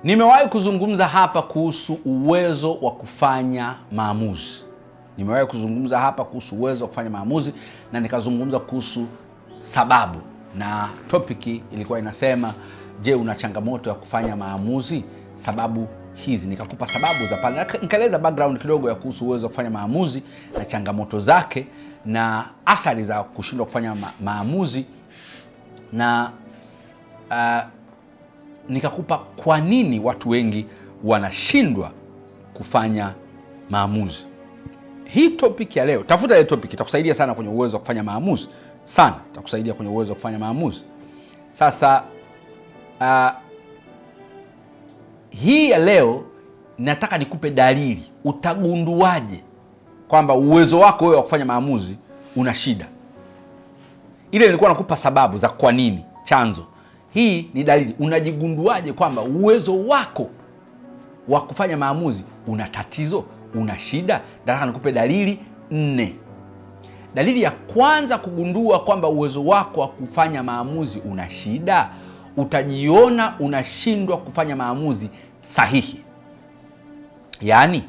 Nimewahi kuzungumza hapa kuhusu uwezo wa kufanya maamuzi. Na nikazungumza kuhusu sababu, na topiki ilikuwa inasema, je, una changamoto ya kufanya maamuzi? Sababu hizi, nikakupa sababu za pale, nikaeleza background kidogo ya kuhusu uwezo wa kufanya maamuzi na changamoto zake na athari za kushindwa kufanya maamuzi, na nikakupa kwa nini watu wengi wanashindwa kufanya maamuzi. Hii topic ya leo, tafuta ile topic, itakusaidia sana kwenye uwezo wa kufanya maamuzi. Sasa hii ya leo nataka nikupe dalili. Utagunduaje kwamba uwezo wako wewe wa kufanya maamuzi una shida? Ile nilikuwa nakupa sababu za kwa nini, chanzo. Hii ni dalili. Unajigunduaje kwamba uwezo wako wa kufanya maamuzi una tatizo, una shida? Nataka nikupe dalili 4. Dalili ya kwanza kugundua kwamba uwezo wako wa kufanya maamuzi una shida, utajiona unashindwa kufanya maamuzi sahihi. Yaani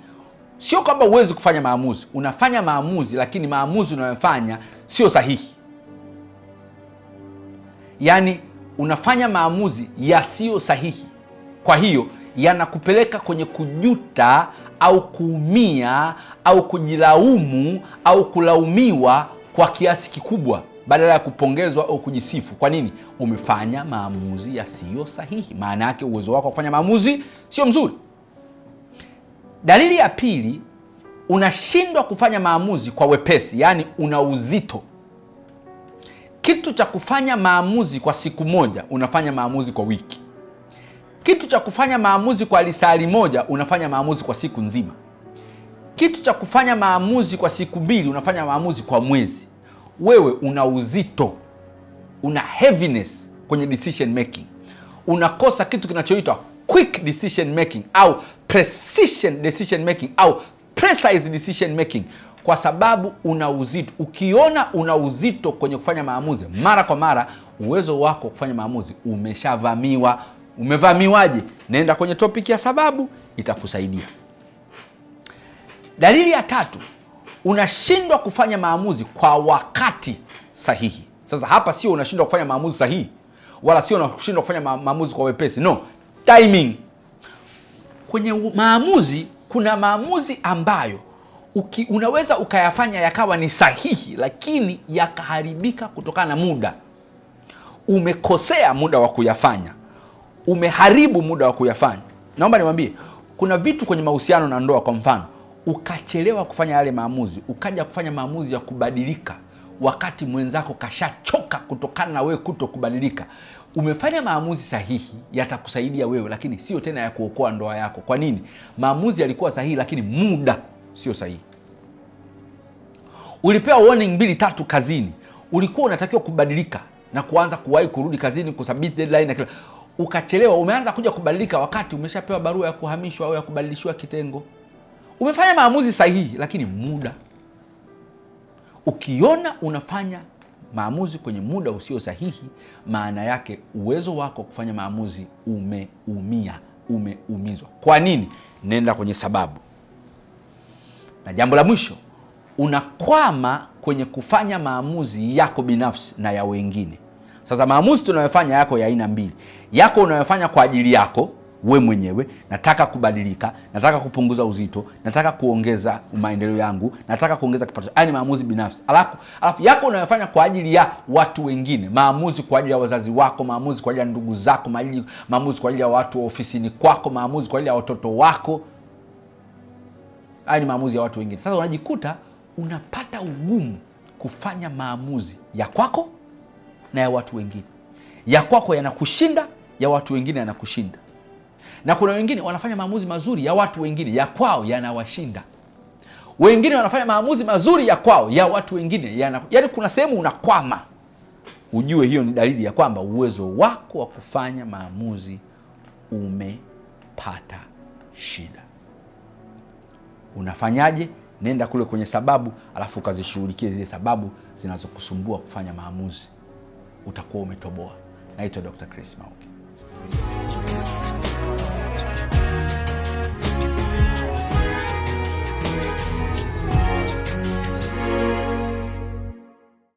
sio kwamba huwezi kufanya maamuzi, unafanya maamuzi lakini maamuzi unayofanya sio sahihi. Yaani unafanya maamuzi yasiyo sahihi, kwa hiyo yanakupeleka kwenye kujuta au kuumia au kujilaumu au kulaumiwa kwa kiasi kikubwa, badala ya kupongezwa au kujisifu. Kwa nini? Umefanya maamuzi yasiyo sahihi. Maana yake uwezo wako wa kufanya maamuzi sio mzuri. Dalili ya pili, unashindwa kufanya maamuzi kwa wepesi, yaani una uzito. Kitu cha kufanya maamuzi kwa siku moja, unafanya maamuzi kwa wiki. Kitu cha kufanya maamuzi kwa lisali moja, unafanya maamuzi kwa siku nzima. Kitu cha kufanya maamuzi kwa siku 2, unafanya maamuzi kwa mwezi. Wewe una uzito, una heaviness kwenye decision making. Unakosa kitu kinachoitwa quick decision making au precision decision making au precise decision making, kwa sababu una uzito. Ukiona una uzito kwenye kufanya maamuzi mara kwa mara, uwezo wako kufanya maamuzi umeshavamiwa. Umevamiwaje? Nenda kwenye topic ya sababu, itakusaidia. Dalili ya 3, unashindwa kufanya maamuzi kwa wakati sahihi. Sasa hapa sio unashindwa kufanya maamuzi sahihi, wala sio unashindwa kufanya maamuzi kwa wepesi. No, timing. Kwenye maamuzi kuna maamuzi ambayo unaweza ukayafanya yakawa ni sahihi, lakini yakaharibika kutokana na muda. Umekosea muda wa kuyafanya, umeharibu muda wa kuyafanya. Naomba niwaambie, kuna vitu kwenye mahusiano na ndoa, kwa mfano, ukachelewa kufanya yale maamuzi, ukaja kufanya maamuzi ya kubadilika wakati mwenzako kashachoka kutokana na wewe kuto kubadilika. Umefanya maamuzi sahihi, yatakusaidia wewe, lakini sio tena ya kuokoa ndoa yako. Kwa nini? Maamuzi yalikuwa sahihi, lakini muda sio sahihi. Ulipewa warning 2-3 kazini, ulikuwa unatakiwa kubadilika na kuanza kuwahi kurudi kazini, kusubmit deadline na kila. Ukachelewa, umeanza kuja kubadilika wakati umeshapewa barua ya kuhamishwa au ya kubadilishiwa kitengo. Umefanya maamuzi sahihi, lakini muda. Ukiona unafanya maamuzi kwenye muda usio sahihi, maana yake uwezo wako kufanya maamuzi umeumizwa. Kwa nini? Nenda kwenye sababu. Na jambo la mwisho, unakwama kwenye kufanya maamuzi yako binafsi na ya wengine. Sasa maamuzi tunayofanya yako ya aina 2. Yako unayofanya kwa ajili yako we mwenyewe, nataka kubadilika, nataka kupunguza uzito, nataka kuongeza maendeleo yangu, nataka kuongeza kipato. Haya ni maamuzi binafsi. Alafu yako unayofanya kwa ajili ya watu wengine, maamuzi kwa ajili ya wazazi wako, maamuzi kwa ajili ya ndugu zako, maamuzi kwa ajili ya watu wa ofisini kwako, maamuzi kwa ajili ya watoto wako. Haya ni maamuzi ya watu wengine. Sasa unajikuta unapata ugumu kufanya maamuzi ya kwako na ya watu wengine. Ya kwako yanakushinda, ya watu wengine yanakushinda. Na kuna wengine wanafanya maamuzi mazuri ya watu wengine, ya kwao yanawashinda. Wengine wanafanya maamuzi mazuri ya kwao, ya watu wengine yaani kuna sehemu unakwama. Ujue hiyo ni dalili ya kwamba uwezo wako wa kufanya maamuzi umepata shida. Unafanyaje? Nenda kule kwenye sababu, alafu ukazishughulikie zile sababu zinazokusumbua kufanya maamuzi. Utakuwa umetoboa. Naitwa Dr. Chris Mauki.